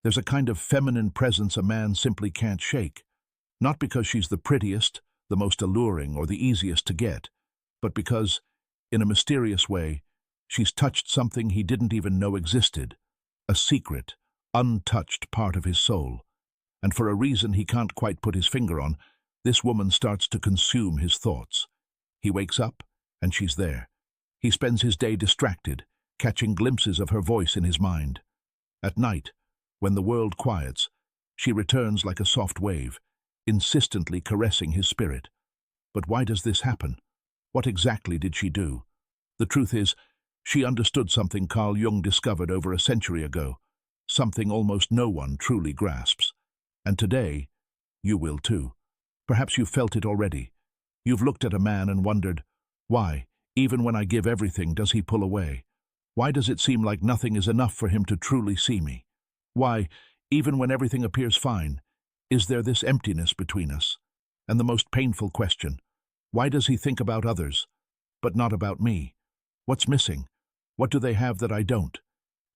There's a kind of feminine presence a man simply can't shake, not because she's the prettiest, the most alluring, or the easiest to get, but because, in a mysterious way, she's touched something he didn't even know existed, a secret, untouched part of his soul. And for a reason he can't quite put his finger on, this woman starts to consume his thoughts. He wakes up, and she's there. He spends his day distracted, catching glimpses of her voice in his mind. At night, when the world quiets, she returns like a soft wave, insistently caressing his spirit. But why does this happen? What exactly did she do? The truth is, she understood something Carl Jung discovered over a century ago, something almost no one truly grasps. And today, you will too. Perhaps you've felt it already. You've looked at a man and wondered, why, even when I give everything, does he pull away? Why does it seem like nothing is enough for him to truly see me? Why, even when everything appears fine, is there this emptiness between us? And the most painful question, why does he think about others, but not about me? What's missing? What do they have that I don't?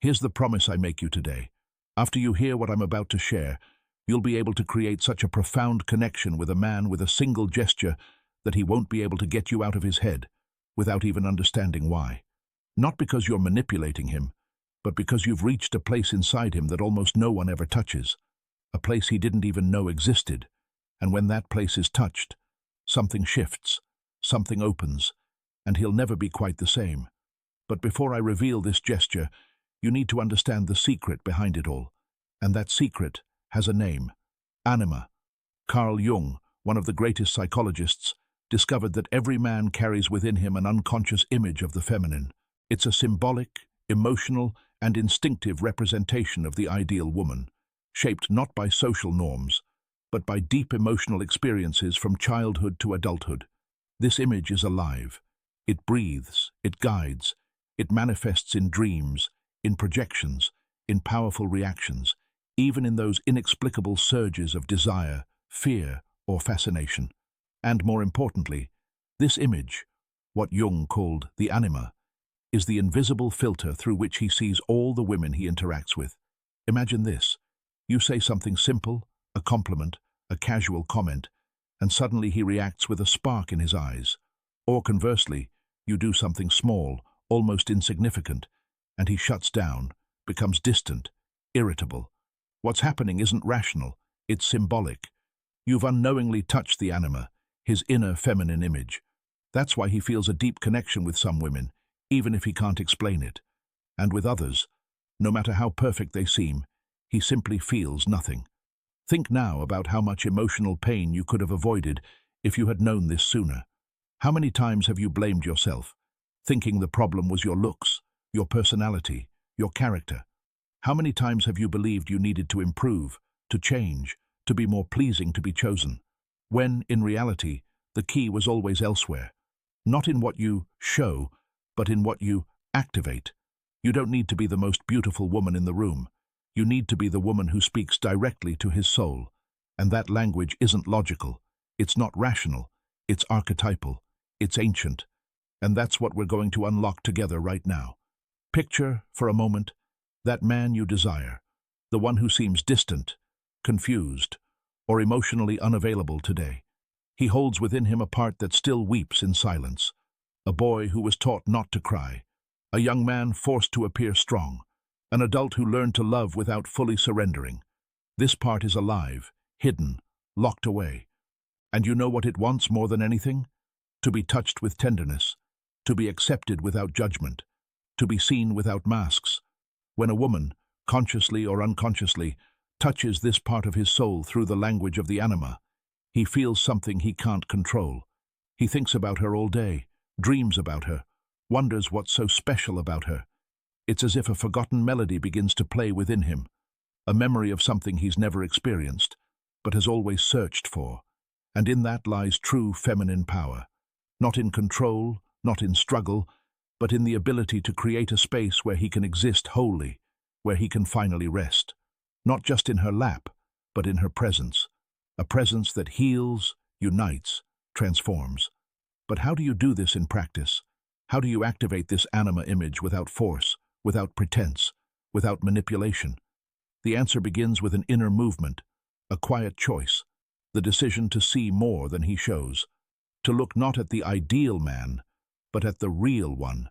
Here's the promise I make you today. After you hear what I'm about to share, you'll be able to create such a profound connection with a man with a single gesture that he won't be able to get you out of his head, without even understanding why. Not because you're manipulating him, but because you've reached a place inside him that almost no one ever touches, a place he didn't even know existed. And when that place is touched, something shifts, something opens, and he'll never be quite the same. But before I reveal this gesture, you need to understand the secret behind it all. And that secret has a name: anima. Carl Jung, one of the greatest psychologists, discovered that every man carries within him an unconscious image of the feminine. It's a symbolic, emotional, and instinctive representation of the ideal woman, shaped not by social norms, but by deep emotional experiences from childhood to adulthood. This image is alive. It breathes, it guides, it manifests in dreams, in projections, in powerful reactions, even in those inexplicable surges of desire, fear, or fascination. And more importantly, this image, what Jung called the anima, is the invisible filter through which he sees all the women he interacts with. Imagine this. You say something simple, a compliment, a casual comment, and suddenly he reacts with a spark in his eyes. Or conversely, you do something small, almost insignificant, and he shuts down, becomes distant, irritable. What's happening isn't rational, it's symbolic. You've unknowingly touched the anima, his inner feminine image. That's why he feels a deep connection with some women, even if he can't explain it. And with others, no matter how perfect they seem, he simply feels nothing. Think now about how much emotional pain you could have avoided if you had known this sooner. How many times have you blamed yourself, thinking the problem was your looks, your personality, your character? How many times have you believed you needed to improve, to change, to be more pleasing to be chosen, when, in reality, the key was always elsewhere? Not in what you show, but in what you activate. You don't need to be the most beautiful woman in the room. You need to be the woman who speaks directly to his soul. And that language isn't logical. It's not rational. It's archetypal. It's ancient. And that's what we're going to unlock together right now. Picture, for a moment, that man you desire, the one who seems distant, confused, or emotionally unavailable today. He holds within him a part that still weeps in silence, a boy who was taught not to cry, a young man forced to appear strong, an adult who learned to love without fully surrendering. This part is alive, hidden, locked away. And you know what it wants more than anything? To be touched with tenderness, to be accepted without judgment, to be seen without masks. When a woman, consciously or unconsciously, touches this part of his soul through the language of the anima, he feels something he can't control. He thinks about her all day, dreams about her, wonders what's so special about her. It's as if a forgotten melody begins to play within him, a memory of something he's never experienced, but has always searched for. And in that lies true feminine power, not in control, not in struggle, but in the ability to create a space where he can exist wholly, where he can finally rest, not just in her lap, but in her presence, a presence that heals, unites, transforms. But how do you do this in practice? How do you activate this anima image without force, without pretense, without manipulation? The answer begins with an inner movement, a quiet choice, the decision to see more than he shows, to look not at the ideal man, but at the real one,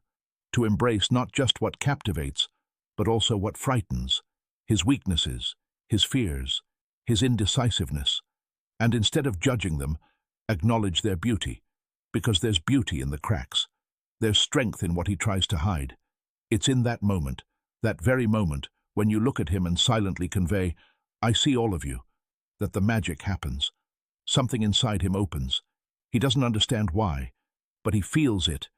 to embrace not just what captivates, but also what frightens, his weaknesses, his fears, his indecisiveness, and instead of judging them, acknowledge their beauty, because there's beauty in the cracks. There's strength in what he tries to hide. It's in that very moment, when you look at him and silently convey, "I see all of you," that the magic happens. Something inside him opens. He doesn't understand why, but he feels it,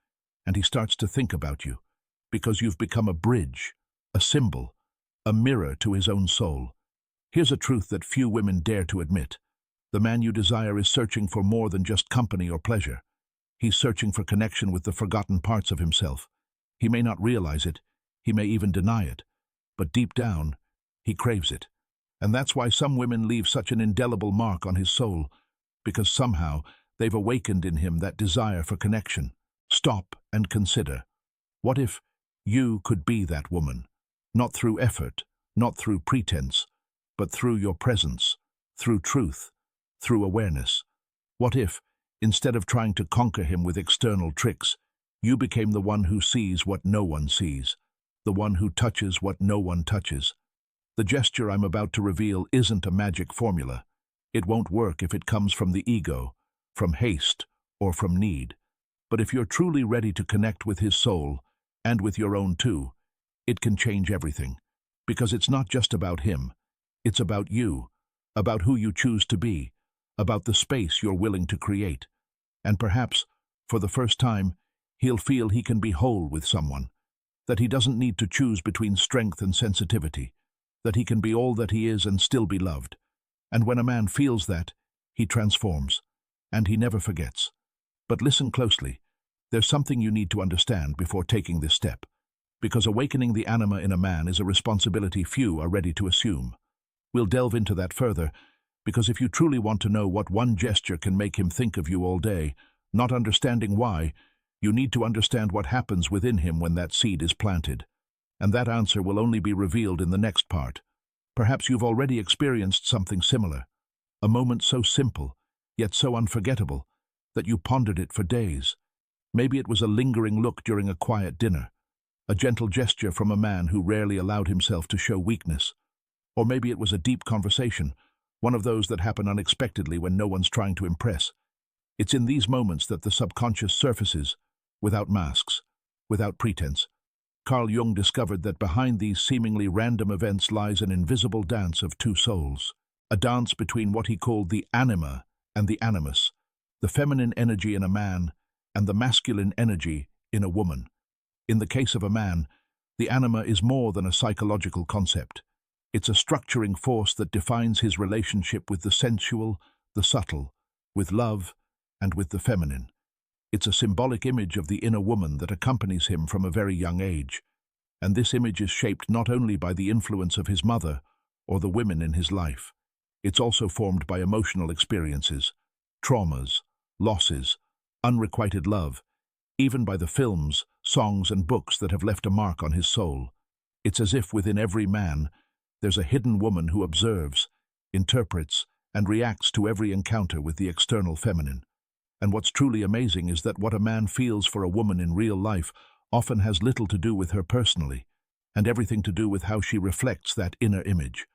and he starts to think about you, because you've become a bridge, a symbol, a mirror to his own soul. Here's a truth that few women dare to admit. The man you desire is searching for more than just company or pleasure. He's searching for connection with the forgotten parts of himself. He may not realize it, he may even deny it, but deep down, he craves it. And that's why some women leave such an indelible mark on his soul, because somehow they've awakened in him that desire for connection. Stop and consider. What if you could be that woman? Not through effort, not through pretense, but through your presence, through truth, through awareness. What if, instead of trying to conquer him with external tricks, you became the one who sees what no one sees, the one who touches what no one touches? The gesture I'm about to reveal isn't a magic formula. It won't work if it comes from the ego, from haste, or from need. But if you're truly ready to connect with his soul, and with your own too, it can change everything. Because it's not just about him. It's about you, about who you choose to be, about the space you're willing to create. And perhaps, for the first time, he'll feel he can be whole with someone, that he doesn't need to choose between strength and sensitivity, that he can be all that he is and still be loved. And when a man feels that, he transforms, and he never forgets. But listen closely. There's something you need to understand before taking this step, because awakening the anima in a man is a responsibility few are ready to assume. We'll delve into that further, because if you truly want to know what one gesture can make him think of you all day, not understanding why, you need to understand what happens within him when that seed is planted. And that answer will only be revealed in the next part. Perhaps you've already experienced something similar, a moment so simple, yet so unforgettable, that you pondered it for days. Maybe it was a lingering look during a quiet dinner, a gentle gesture from a man who rarely allowed himself to show weakness. Or maybe it was a deep conversation, one of those that happen unexpectedly when no one's trying to impress. It's in these moments that the subconscious surfaces, without masks, without pretense. Carl Jung discovered that behind these seemingly random events lies an invisible dance of two souls, a dance between what he called the anima and the animus, the feminine energy in a man and the masculine energy in a woman. In the case of a man, the anima is more than a psychological concept. It's a structuring force that defines his relationship with the sensual, the subtle, with love, and with the feminine. It's a symbolic image of the inner woman that accompanies him from a very young age. And this image is shaped not only by the influence of his mother or the women in his life. It's also formed by emotional experiences, traumas, losses, unrequited love, even by the films, songs, and books that have left a mark on his soul. It's as if within every man, there's a hidden woman who observes, interprets, and reacts to every encounter with the external feminine. And what's truly amazing is that what a man feels for a woman in real life often has little to do with her personally, and everything to do with how she reflects that inner image.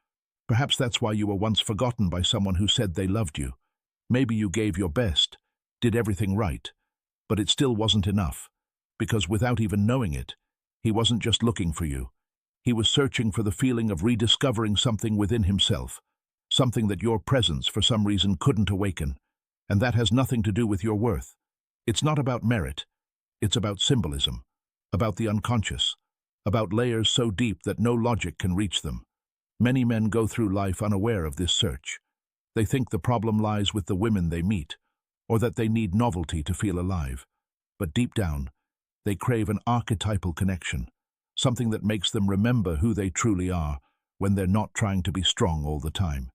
Perhaps that's why you were once forgotten by someone who said they loved you. Maybe you gave your best, did everything right, but it still wasn't enough, because without even knowing it, he wasn't just looking for you. He was searching for the feeling of rediscovering something within himself, something that your presence for some reason couldn't awaken. And that has nothing to do with your worth. It's not about merit. It's about symbolism, about the unconscious, about layers so deep that no logic can reach them. Many men go through life unaware of this search. They think the problem lies with the women they meet, or that they need novelty to feel alive. But deep down, they crave an archetypal connection, something that makes them remember who they truly are when they're not trying to be strong all the time.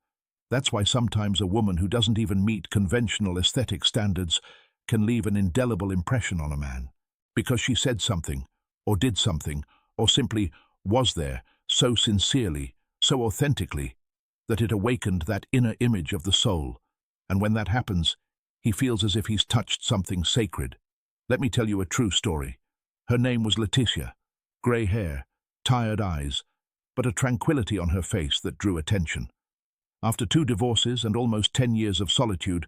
That's why sometimes a woman who doesn't even meet conventional aesthetic standards can leave an indelible impression on a man, because she said something, or did something, or simply was there, so sincerely, so authentically that it awakened that inner image of the soul, and when that happens, he feels as if he's touched something sacred. Let me tell you a true story. Her name was Letitia, grey hair, tired eyes, but a tranquility on her face that drew attention. After 2 divorces and almost 10 years of solitude,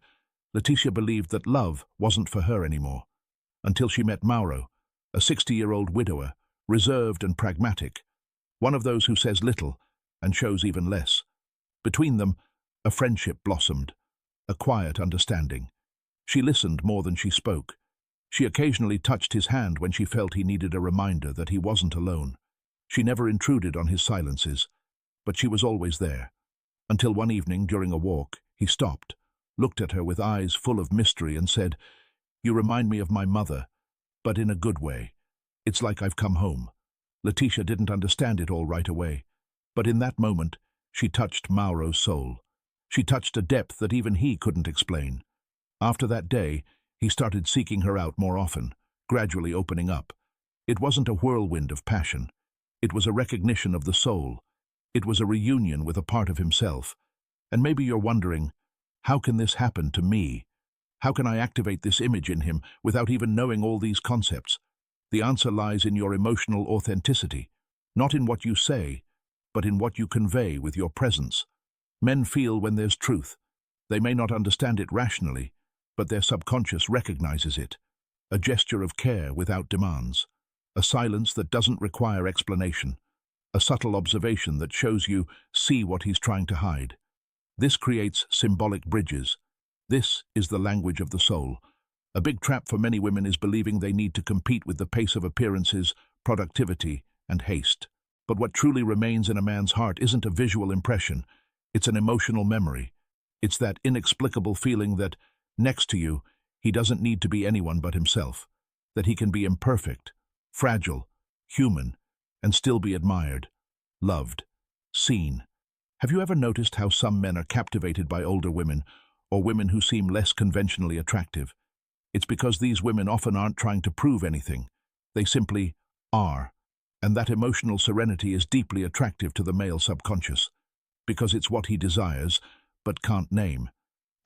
Letitia believed that love wasn't for her anymore, until she met Mauro, a 60-year-old widower, reserved and pragmatic, one of those who says little and shows even less. Between them, a friendship blossomed, a quiet understanding. She listened more than she spoke. She occasionally touched his hand when she felt he needed a reminder that he wasn't alone. She never intruded on his silences, but she was always there. Until one evening during a walk, he stopped, looked at her with eyes full of mystery and said, "You remind me of my mother, but in a good way. It's like I've come home." Letitia didn't understand it all right away, but in that moment, she touched Mauro's soul. She touched a depth that even he couldn't explain. After that day, he started seeking her out more often, gradually opening up. It wasn't a whirlwind of passion. It was a recognition of the soul. It was a reunion with a part of himself. And maybe you're wondering, how can this happen to me? How can I activate this image in him without even knowing all these concepts? The answer lies in your emotional authenticity, not in what you say, but in what you convey with your presence. Men feel when there's truth. They may not understand it rationally, but their subconscious recognizes it. A gesture of care without demands. A silence that doesn't require explanation. A subtle observation that shows you see what he's trying to hide. This creates symbolic bridges. This is the language of the soul. A big trap for many women is believing they need to compete with the pace of appearances, productivity, and haste. But what truly remains in a man's heart isn't a visual impression. It's an emotional memory. It's that inexplicable feeling that, next to you, he doesn't need to be anyone but himself. That he can be imperfect, fragile, human, and still be admired, loved, seen. Have you ever noticed how some men are captivated by older women, or women who seem less conventionally attractive? It's because these women often aren't trying to prove anything. They simply are. And that emotional serenity is deeply attractive to the male subconscious, because it's what he desires, but can't name.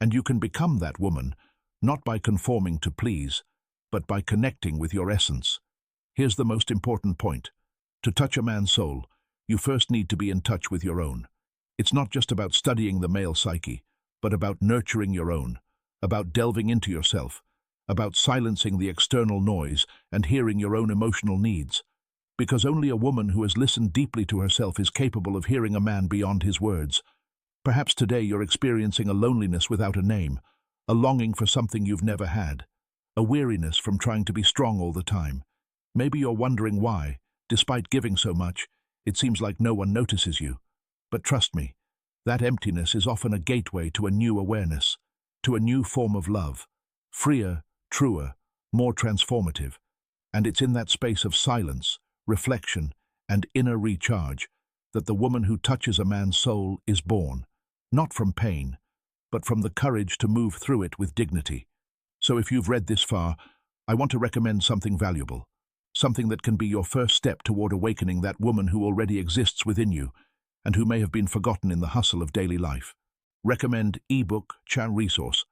And you can become that woman, not by conforming to please, but by connecting with your essence. Here's the most important point. To touch a man's soul, you first need to be in touch with your own. It's not just about studying the male psyche, but about nurturing your own, about delving into yourself, about silencing the external noise and hearing your own emotional needs. Because only a woman who has listened deeply to herself is capable of hearing a man beyond his words. Perhaps today you're experiencing a loneliness without a name, a longing for something you've never had, a weariness from trying to be strong all the time. Maybe you're wondering why, despite giving so much, it seems like no one notices you. But trust me, that emptiness is often a gateway to a new awareness, to a new form of love, freer, truer, more transformative. And it's in that space of silence, reflection, and inner recharge that the woman who touches a man's soul is born, not from pain, but from the courage to move through it with dignity. So if you've read this far, I want to recommend something valuable, something that can be your first step toward awakening that woman who already exists within you and who may have been forgotten in the hustle of daily life. Recommend ebook resource.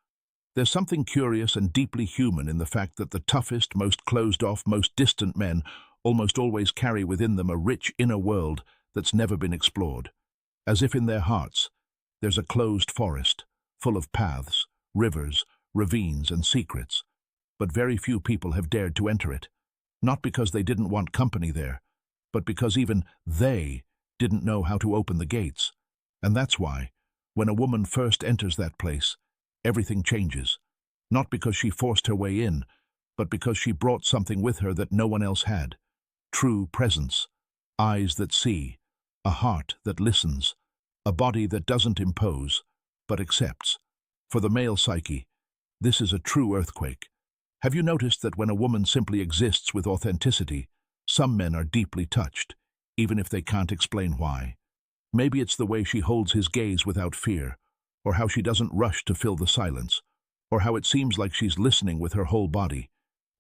There's something curious and deeply human in the fact that the toughest, most closed-off, most distant men almost always carry within them a rich inner world that's never been explored. As if in their hearts, there's a closed forest, full of paths, rivers, ravines, and secrets. But very few people have dared to enter it, not because they didn't want company there, but because even they didn't know how to open the gates. And that's why, when a woman first enters that place, everything changes. Not because she forced her way in, but because she brought something with her that no one else had. True presence, eyes that see, a heart that listens, a body that doesn't impose, but accepts. For the male psyche, this is a true earthquake. Have you noticed that when a woman simply exists with authenticity, some men are deeply touched, even if they can't explain why? Maybe it's the way she holds his gaze without fear, or how she doesn't rush to fill the silence, or how it seems like she's listening with her whole body,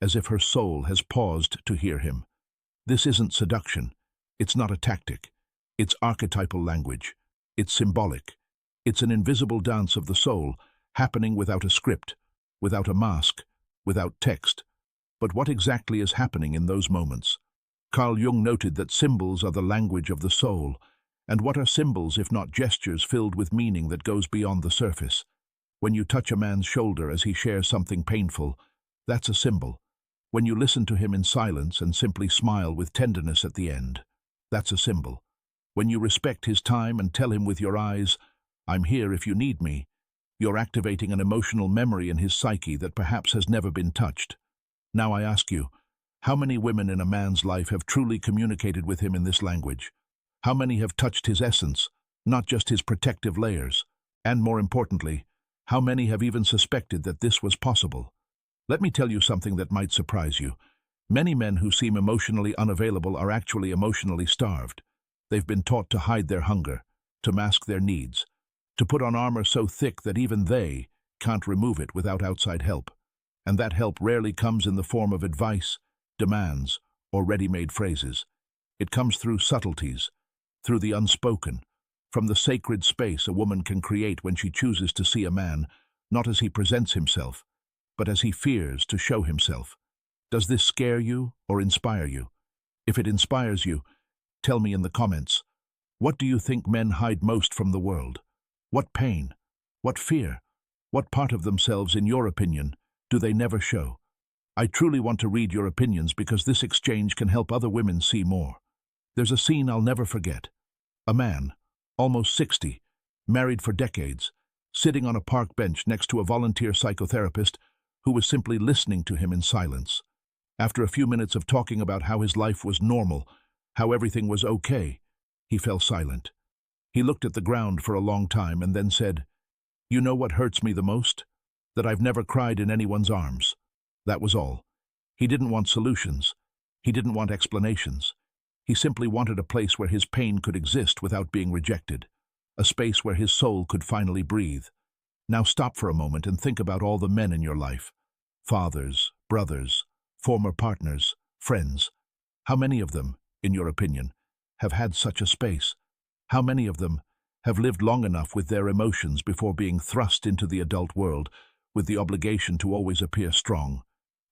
as if her soul has paused to hear him. This isn't seduction. It's not a tactic. It's archetypal language. It's symbolic. It's an invisible dance of the soul, happening without a script, without a mask, without text. But what exactly is happening in those moments? Carl Jung noted that symbols are the language of the soul. And what are symbols if not gestures filled with meaning that goes beyond the surface? When you touch a man's shoulder as he shares something painful, that's a symbol. When you listen to him in silence and simply smile with tenderness at the end, that's a symbol. When you respect his time and tell him with your eyes, "I'm here if you need me," you're activating an emotional memory in his psyche that perhaps has never been touched. Now I ask you, how many women in a man's life have truly communicated with him in this language? How many have touched his essence, not just his protective layers? And more importantly, how many have even suspected that this was possible? Let me tell you something that might surprise you. Many men who seem emotionally unavailable are actually emotionally starved. They've been taught to hide their hunger, to mask their needs, to put on armor so thick that even they can't remove it without outside help. And that help rarely comes in the form of advice, demands, or ready-made phrases. It comes through subtleties, through the unspoken, from the sacred space a woman can create when she chooses to see a man, not as he presents himself, but as he fears to show himself. Does this scare you or inspire you? If it inspires you, tell me in the comments. What do you think men hide most from the world? What pain? What fear? What part of themselves, in your opinion, do they never show? I truly want to read your opinions because this exchange can help other women see more. There's a scene I'll never forget. A man, almost 60, married for decades, sitting on a park bench next to a volunteer psychotherapist who was simply listening to him in silence. After a few minutes of talking about how his life was normal, how everything was okay, he fell silent. He looked at the ground for a long time and then said, "You know what hurts me the most? That I've never cried in anyone's arms." That was all. He didn't want solutions. He didn't want explanations. He simply wanted a place where his pain could exist without being rejected, a space where his soul could finally breathe. Now stop for a moment and think about all the men in your life. Fathers, brothers, former partners, friends. How many of them, in your opinion, have had such a space? How many of them have lived long enough with their emotions before being thrust into the adult world with the obligation to always appear strong?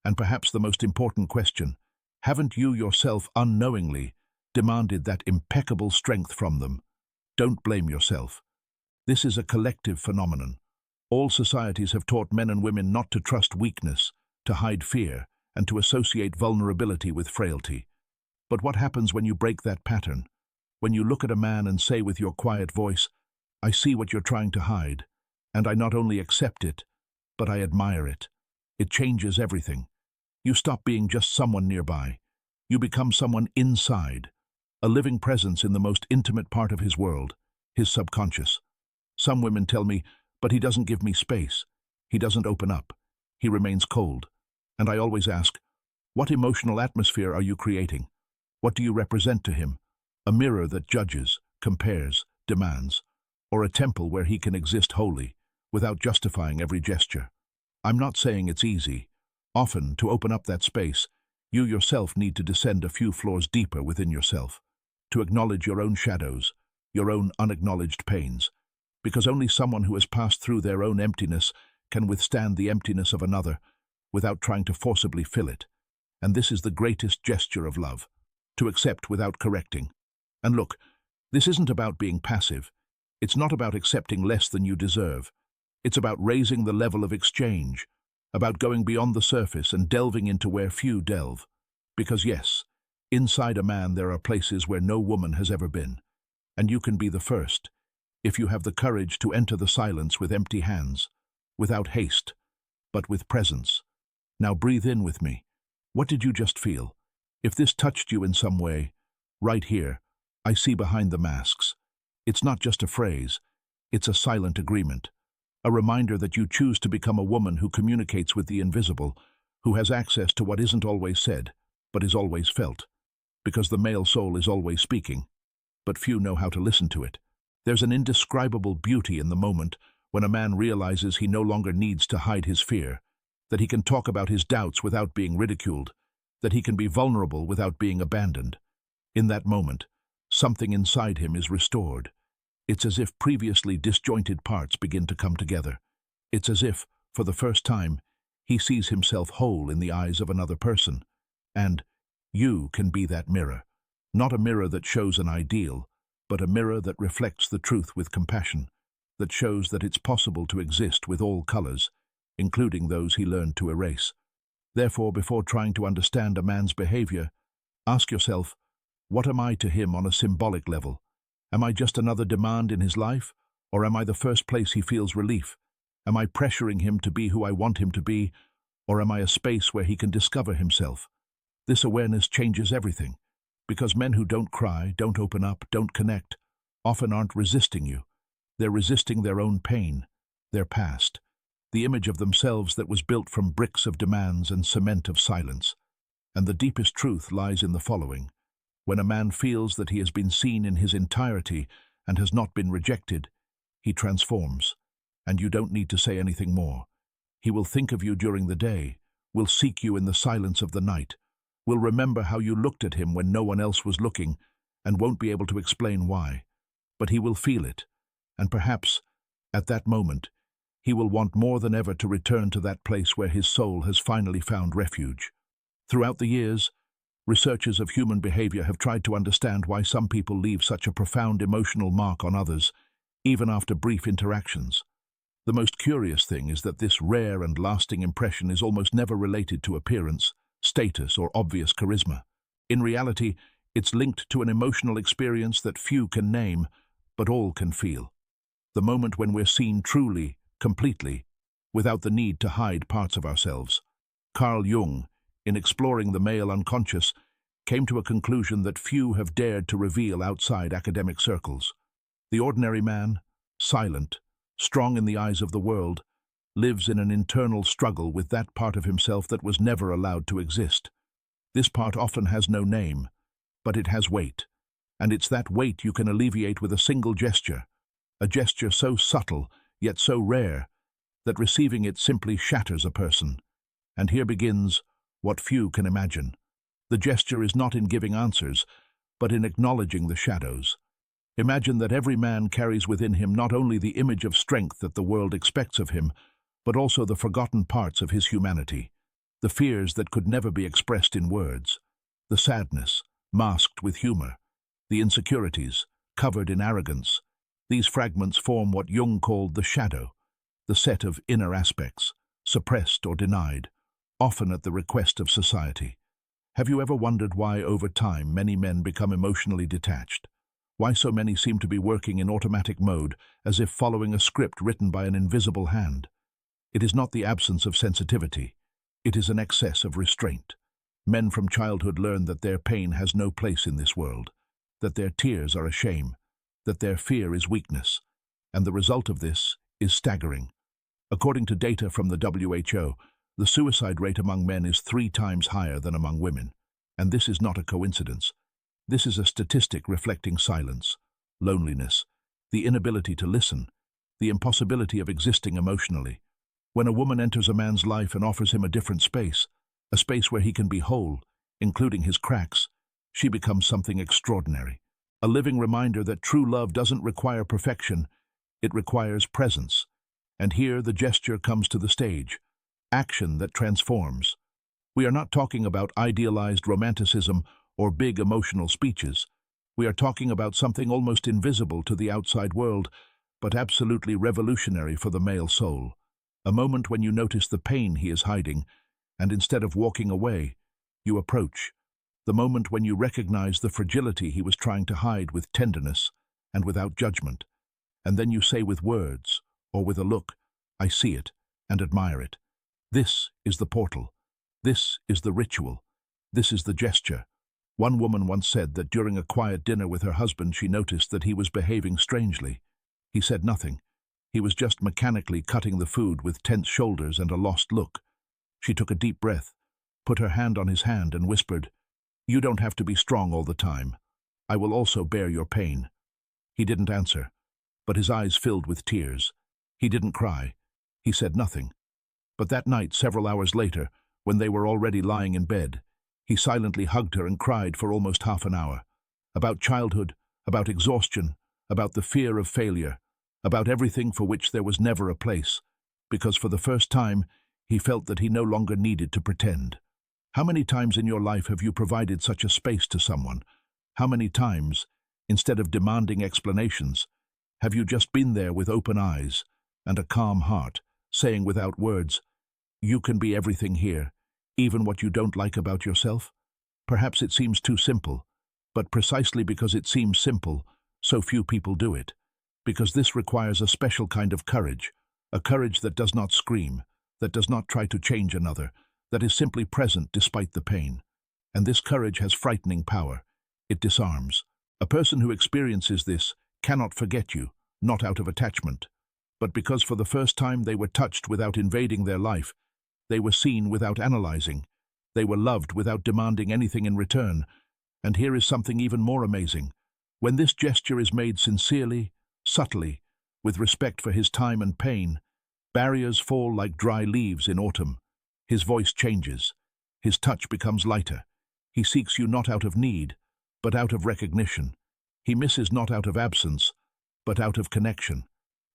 And perhaps the most important question, haven't you yourself unknowingly demanded that impeccable strength from them? Don't blame yourself. This is a collective phenomenon. All societies have taught men and women not to trust weakness, to hide fear, and to associate vulnerability with frailty. But what happens when you break that pattern? When you look at a man and say with your quiet voice, "I see what you're trying to hide, and I not only accept it, but I admire it." It changes everything. You stop being just someone nearby. You become someone inside, a living presence in the most intimate part of his world, his subconscious. Some women tell me, "But he doesn't give me space. He doesn't open up. He remains cold." And I always ask, what emotional atmosphere are you creating? What do you represent to him? A mirror that judges, compares, demands, or a temple where he can exist wholly, without justifying every gesture? I'm not saying it's easy. Often, to open up that space, you yourself need to descend a few floors deeper within yourself, to acknowledge your own shadows, your own unacknowledged pains, because only someone who has passed through their own emptiness can withstand the emptiness of another without trying to forcibly fill it. And this is the greatest gesture of love, to accept without correcting. And look, this isn't about being passive. It's not about accepting less than you deserve. It's about raising the level of exchange, about going beyond the surface and delving into where few delve. Because yes, inside a man there are places where no woman has ever been. And you can be the first, if you have the courage to enter the silence with empty hands, without haste, but with presence. Now breathe in with me. What did you just feel? If this touched you in some way, right here, I see behind the masks. It's not just a phrase, it's a silent agreement. A reminder that you choose to become a woman who communicates with the invisible, who has access to what isn't always said, but is always felt. Because the male soul is always speaking, but few know how to listen to it. There's an indescribable beauty in the moment when a man realizes he no longer needs to hide his fear, that he can talk about his doubts without being ridiculed, that he can be vulnerable without being abandoned. In that moment, something inside him is restored. It's as if previously disjointed parts begin to come together. It's as if, for the first time, he sees himself whole in the eyes of another person. And you can be that mirror. Not a mirror that shows an ideal, but a mirror that reflects the truth with compassion, that shows that it's possible to exist with all colors, including those he learned to erase. Therefore, before trying to understand a man's behavior, ask yourself, what am I to him on a symbolic level? Am I just another demand in his life, or am I the first place he feels relief? Am I pressuring him to be who I want him to be, or am I a space where he can discover himself? This awareness changes everything, because men who don't cry, don't open up, don't connect, often aren't resisting you. They're resisting their own pain, their past, the image of themselves that was built from bricks of demands and cement of silence. And the deepest truth lies in the following. When a man feels that he has been seen in his entirety and has not been rejected, he transforms, and you don't need to say anything more. He will think of you during the day, will seek you in the silence of the night, will remember how you looked at him when no one else was looking, and won't be able to explain why. But he will feel it, and perhaps, at that moment, he will want more than ever to return to that place where his soul has finally found refuge. Throughout the years, researchers of human behavior have tried to understand why some people leave such a profound emotional mark on others, even after brief interactions. The most curious thing is that this rare and lasting impression is almost never related to appearance, status, or obvious charisma. In reality, it's linked to an emotional experience that few can name, but all can feel. The moment when we're seen truly, completely, without the need to hide parts of ourselves. Carl Jung, in exploring the male unconscious, came to a conclusion that few have dared to reveal outside academic circles. The ordinary man, silent, strong in the eyes of the world, lives in an internal struggle with that part of himself that was never allowed to exist. This part often has no name, but it has weight, and it's that weight you can alleviate with a single gesture, a gesture so subtle, yet so rare, that receiving it simply shatters a person. And here begins what few can imagine. The gesture is not in giving answers, but in acknowledging the shadows. Imagine that every man carries within him not only the image of strength that the world expects of him, but also the forgotten parts of his humanity, the fears that could never be expressed in words, the sadness, masked with humor, the insecurities, covered in arrogance. These fragments form what Jung called the shadow, the set of inner aspects, suppressed or denied, often at the request of society. Have you ever wondered why, over time, many men become emotionally detached? Why so many seem to be working in automatic mode, as if following a script written by an invisible hand? It is not the absence of sensitivity. It is an excess of restraint. Men from childhood learn that their pain has no place in this world, that their tears are a shame, that their fear is weakness, and the result of this is staggering. According to data from the WHO, the suicide rate among men is 3 times higher than among women, and this is not a coincidence. This is a statistic reflecting silence, loneliness, the inability to listen, the impossibility of existing emotionally. When a woman enters a man's life and offers him a different space, a space where he can be whole, including his cracks, she becomes something extraordinary. A living reminder that true love doesn't require perfection, it requires presence. And here the gesture comes to the stage, action that transforms. We are not talking about idealized romanticism or big emotional speeches. We are talking about something almost invisible to the outside world, but absolutely revolutionary for the male soul. A moment when you notice the pain he is hiding, and instead of walking away, you approach. The moment when you recognize the fragility he was trying to hide with tenderness and without judgment. And then you say with words, or with a look, I see it and admire it. This is the portal. This is the ritual. This is the gesture. One woman once said that during a quiet dinner with her husband she noticed that he was behaving strangely. He said nothing. He was just mechanically cutting the food with tense shoulders and a lost look. She took a deep breath, put her hand on his hand and whispered, You don't have to be strong all the time. I will also bear your pain. He didn't answer, but his eyes filled with tears. He didn't cry. He said nothing. But that night, several hours later, when they were already lying in bed, he silently hugged her and cried for almost half an hour. About childhood, about exhaustion, about the fear of failure, about everything for which there was never a place, because for the first time he felt that he no longer needed to pretend. How many times in your life have you provided such a space to someone? How many times, instead of demanding explanations, have you just been there with open eyes and a calm heart, saying without words, "You can be everything here, even what you don't like about yourself"? Perhaps it seems too simple, but precisely because it seems simple, so few people do it. Because this requires a special kind of courage, a courage that does not scream, that does not try to change another, that is simply present despite the pain. And this courage has frightening power. It disarms. A person who experiences this cannot forget you, not out of attachment, but because for the first time they were touched without invading their life, they were seen without analyzing, they were loved without demanding anything in return. And here is something even more amazing. When this gesture is made sincerely, subtly, with respect for his time and pain, barriers fall like dry leaves in autumn. His voice changes. His touch becomes lighter. He seeks you not out of need, but out of recognition. He misses not out of absence, but out of connection.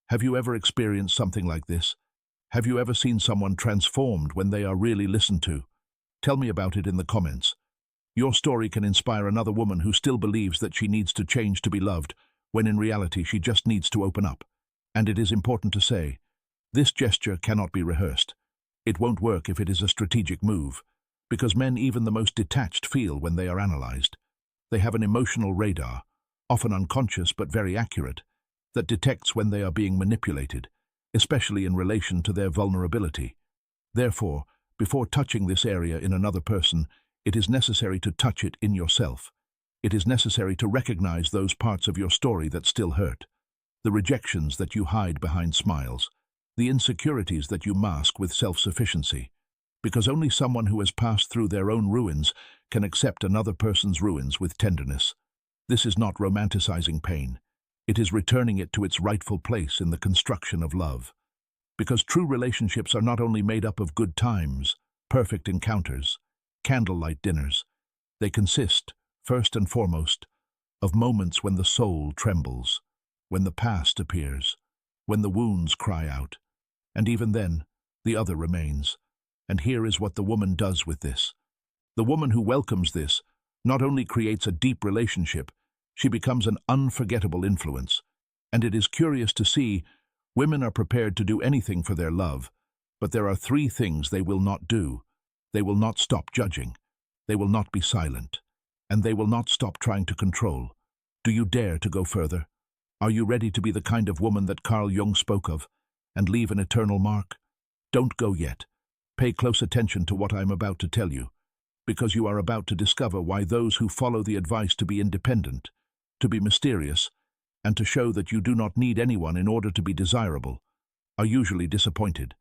Have you ever experienced something like this? Have you ever seen someone transformed when they are really listened to? Tell me about it in the comments. Your story can inspire another woman who still believes that she needs to change to be loved, when in reality she just needs to open up. And it is important to say, this gesture cannot be rehearsed. It won't work if it is a strategic move, because men, even the most detached, feel when they are analyzed. They have an emotional radar, often unconscious but very accurate, that detects when they are being manipulated, especially in relation to their vulnerability. Therefore, before touching this area in another person, it is necessary to touch it in yourself. It is necessary to recognize those parts of your story that still hurt, the rejections that you hide behind smiles, the insecurities that you mask with self-sufficiency, because only someone who has passed through their own ruins can accept another person's ruins with tenderness. This is not romanticizing pain. It is returning it to its rightful place in the construction of love. Because true relationships are not only made up of good times, perfect encounters, candlelight dinners. They consist, first and foremost, of moments when the soul trembles, when the past appears, when the wounds cry out. And even then, the other remains. And here is what the woman does with this. The woman who welcomes this not only creates a deep relationship, she becomes an unforgettable influence. And it is curious to see, women are prepared to do anything for their love, but there are three things they will not do. They will not stop judging. They will not be silent. And they will not stop trying to control. Do you dare to go further? Are you ready to be the kind of woman that Carl Jung spoke of, and leave an eternal mark? Don't go yet. Pay close attention to what I am about to tell you, because you are about to discover why those who follow the advice to be independent, to be mysterious, and to show that you do not need anyone in order to be desirable, are usually disappointed.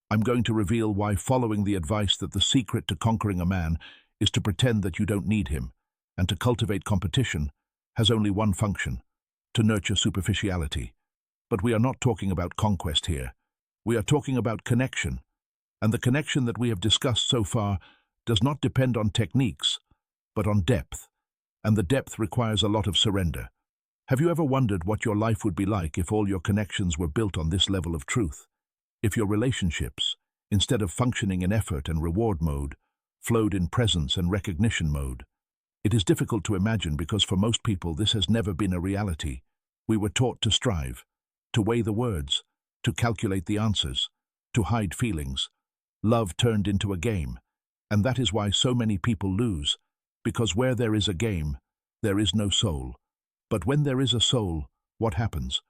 I'm going to reveal why following the advice that the secret to conquering a man is to pretend that you don't need him, and to cultivate competition, has only one function: to nurture superficiality. But we are not talking about conquest here. We are talking about connection, and the connection that we have discussed so far does not depend on techniques, but on depth, and the depth requires a lot of surrender. Have you ever wondered what your life would be like if all your connections were built on this level of truth? If your relationships, instead of functioning in effort and reward mode, flowed in presence and recognition mode? It is difficult to imagine because for most people this has never been a reality. We were taught to strive, to weigh the words, to calculate the answers, to hide feelings. Love turned into a game, and that is why so many people lose, because where there is a game, there is no soul. But when there is a soul, what happens?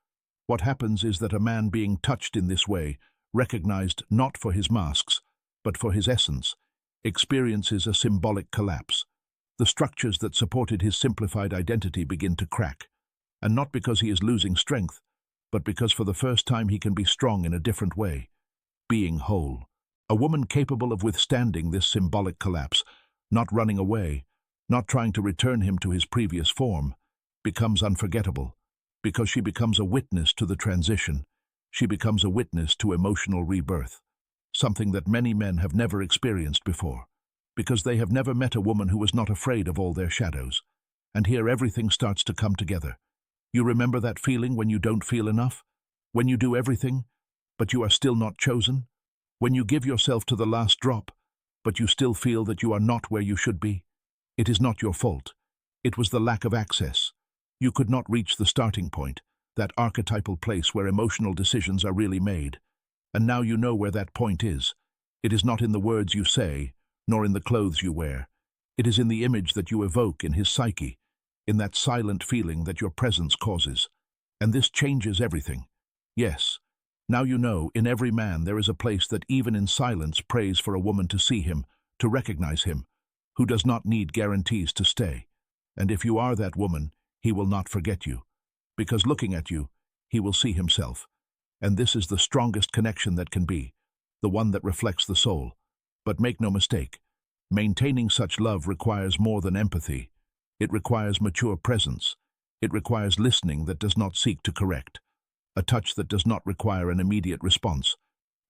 What happens is that a man being touched in this way, recognized not for his masks, but for his essence, experiences a symbolic collapse. The structures that supported his simplified identity begin to crack, and not because he is losing strength, but because for the first time he can be strong in a different way, being whole. A woman capable of withstanding this symbolic collapse, not running away, not trying to return him to his previous form, becomes unforgettable, because she becomes a witness to the transition. She becomes a witness to emotional rebirth, something that many men have never experienced before, because they have never met a woman who was not afraid of all their shadows. And here everything starts to come together. You remember that feeling when you don't feel enough? When you do everything, but you are still not chosen? When you give yourself to the last drop, but you still feel that you are not where you should be? It is not your fault. It was the lack of access. You could not reach the starting point, that archetypal place where emotional decisions are really made. And now you know where that point is. It is not in the words you say, nor in the clothes you wear. It is in the image that you evoke in his psyche, in that silent feeling that your presence causes. And this changes everything. Yes, now you know, in every man there is a place that even in silence prays for a woman to see him, to recognize him, who does not need guarantees to stay. And if you are that woman, he will not forget you, because looking at you, he will see himself. And this is the strongest connection that can be, the one that reflects the soul. But make no mistake, maintaining such love requires more than empathy. It requires mature presence. It requires listening that does not seek to correct, a touch that does not require an immediate response,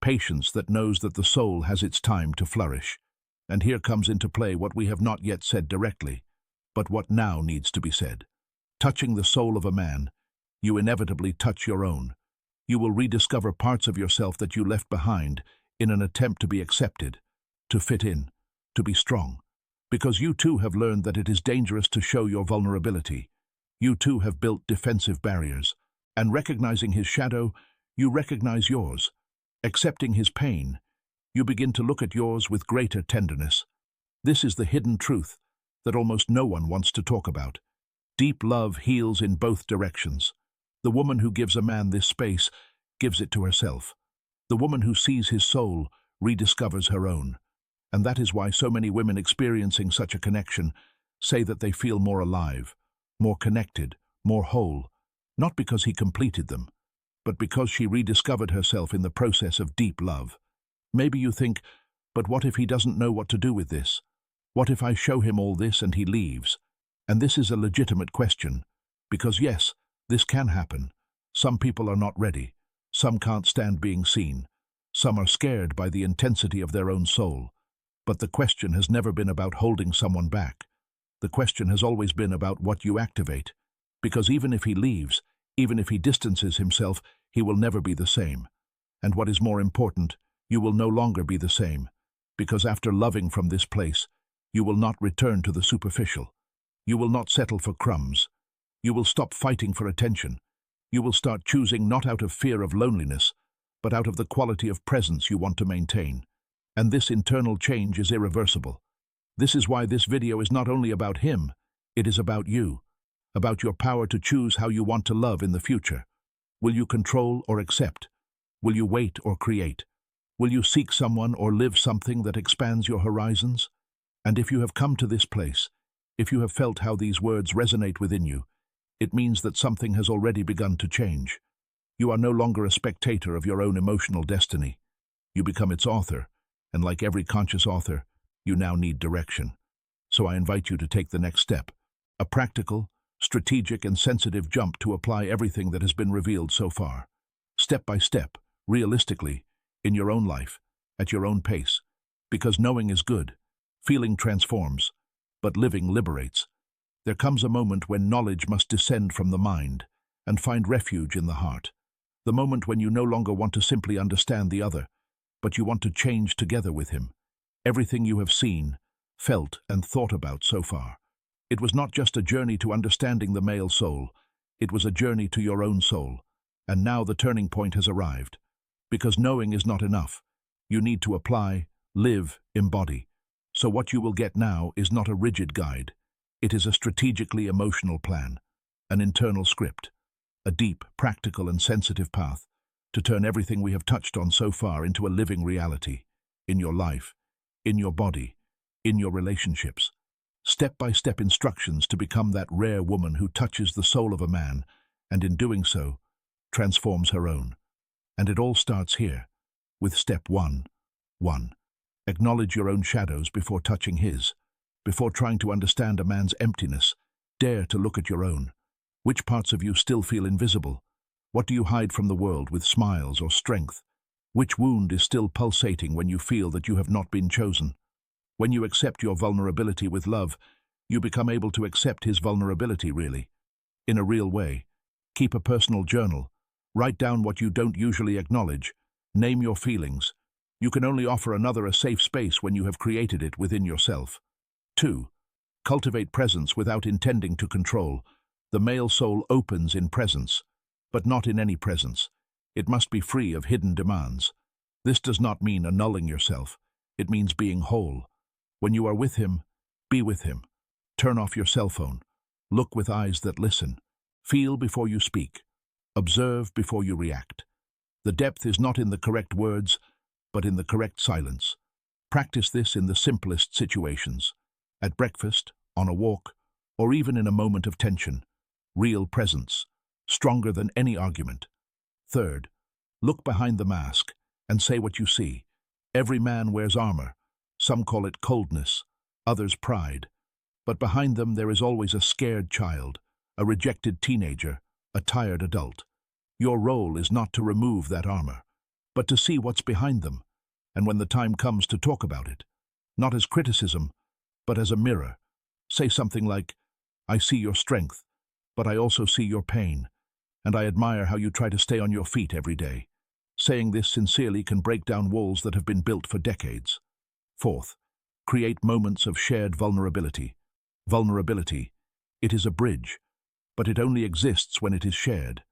patience that knows that the soul has its time to flourish. And here comes into play what we have not yet said directly, but what now needs to be said. Touching the soul of a man, you inevitably touch your own. You will rediscover parts of yourself that you left behind in an attempt to be accepted, to fit in, to be strong. Because you too have learned that it is dangerous to show your vulnerability. You too have built defensive barriers. And recognizing his shadow, you recognize yours. Accepting his pain, you begin to look at yours with greater tenderness. This is the hidden truth that almost no one wants to talk about. Deep love heals in both directions. The woman who gives a man this space gives it to herself. The woman who sees his soul rediscovers her own. And that is why so many women experiencing such a connection say that they feel more alive, more connected, more whole, not because he completed them, but because she rediscovered herself in the process of deep love. Maybe you think, but what if he doesn't know what to do with this? What if I show him all this and he leaves? And this is a legitimate question, because yes, this can happen. Some people are not ready. Some can't stand being seen. Some are scared by the intensity of their own soul. But the question has never been about holding someone back. The question has always been about what you activate. Because even if he leaves, even if he distances himself, he will never be the same. And what is more important, you will no longer be the same. Because after loving from this place, you will not return to the superficial. You will not settle for crumbs. You will stop fighting for attention. You will start choosing not out of fear of loneliness, but out of the quality of presence you want to maintain. And this internal change is irreversible. This is why this video is not only about him, it is about you, about your power to choose how you want to love in the future. Will you control or accept? Will you wait or create? Will you seek someone or live something that expands your horizons? And if you have come to this place, if you have felt how these words resonate within you, it means that something has already begun to change. You are no longer a spectator of your own emotional destiny. You become its author, and like every conscious author, you now need direction. So I invite you to take the next step, a practical, strategic and sensitive jump to apply everything that has been revealed so far. Step by step, realistically, in your own life, at your own pace. Because knowing is good, feeling transforms, but living liberates. There comes a moment when knowledge must descend from the mind and find refuge in the heart. The moment when you no longer want to simply understand the other, but you want to change together with him. Everything you have seen, felt, and thought about so far. It was not just a journey to understanding the male soul, it was a journey to your own soul. And now the turning point has arrived. Because knowing is not enough. You need to apply, live, embody. So what you will get now is not a rigid guide. It is a strategically emotional plan, an internal script, a deep, practical and sensitive path to turn everything we have touched on so far into a living reality, in your life, in your body, in your relationships. Step-by-step instructions to become that rare woman who touches the soul of a man, and in doing so, transforms her own. And it all starts here, with step 1. Acknowledge your own shadows before touching his. Before trying to understand a man's emptiness, dare to look at your own. Which parts of you still feel invisible? What do you hide from the world with smiles or strength? Which wound is still pulsating when you feel that you have not been chosen? When you accept your vulnerability with love, you become able to accept his vulnerability really, in a real way. Keep a personal journal. Write down what you don't usually acknowledge. Name your feelings. You can only offer another a safe space when you have created it within yourself. 2. Cultivate presence without intending to control. The male soul opens in presence, but not in any presence. It must be free of hidden demands. This does not mean annulling yourself. It means being whole. When you are with him, be with him. Turn off your cell phone. Look with eyes that listen. Feel before you speak. Observe before you react. The depth is not in the correct words, but in the correct silence. Practice this in the simplest situations. At breakfast, on a walk, or even in a moment of tension. Real presence, stronger than any argument. 3. Look behind the mask and say what you see. Every man wears armor. Some call it coldness, others pride. But behind them there is always a scared child, a rejected teenager, a tired adult. Your role is not to remove that armor, but to see what's behind them, and when the time comes to talk about it, not as criticism, but as a mirror. Say something like, "I see your strength, but I also see your pain, and I admire how you try to stay on your feet every day." Saying this sincerely can break down walls that have been built for decades. 4. Create moments of shared vulnerability. Vulnerability, it is a bridge, but it only exists when it is shared.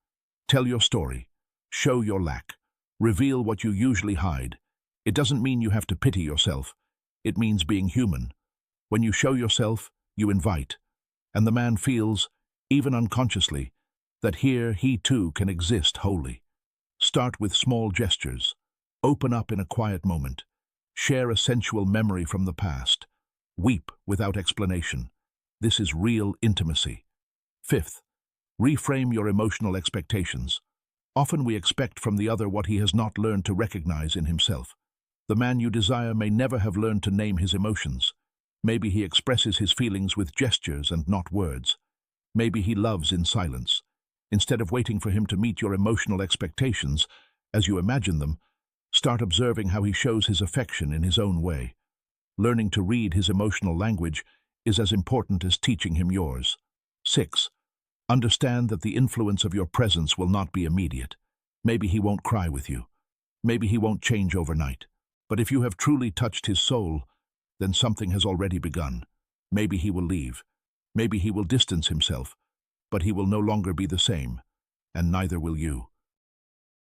Tell your story. Show your lack. Reveal what you usually hide. It doesn't mean you have to pity yourself. It means being human. When you show yourself, you invite, and the man feels, even unconsciously, that here he too can exist wholly. Start with small gestures. Open up in a quiet moment. Share a sensual memory from the past. Weep without explanation. This is real intimacy. 5. Reframe your emotional expectations. Often we expect from the other what he has not learned to recognize in himself. The man you desire may never have learned to name his emotions. Maybe he expresses his feelings with gestures and not words. Maybe he loves in silence. Instead of waiting for him to meet your emotional expectations, as you imagine them, start observing how he shows his affection in his own way. Learning to read his emotional language is as important as teaching him yours. 6. Understand that the influence of your presence will not be immediate. Maybe he won't cry with you. Maybe he won't change overnight. But if you have truly touched his soul, then something has already begun. Maybe he will leave. Maybe he will distance himself. But he will no longer be the same, and neither will you.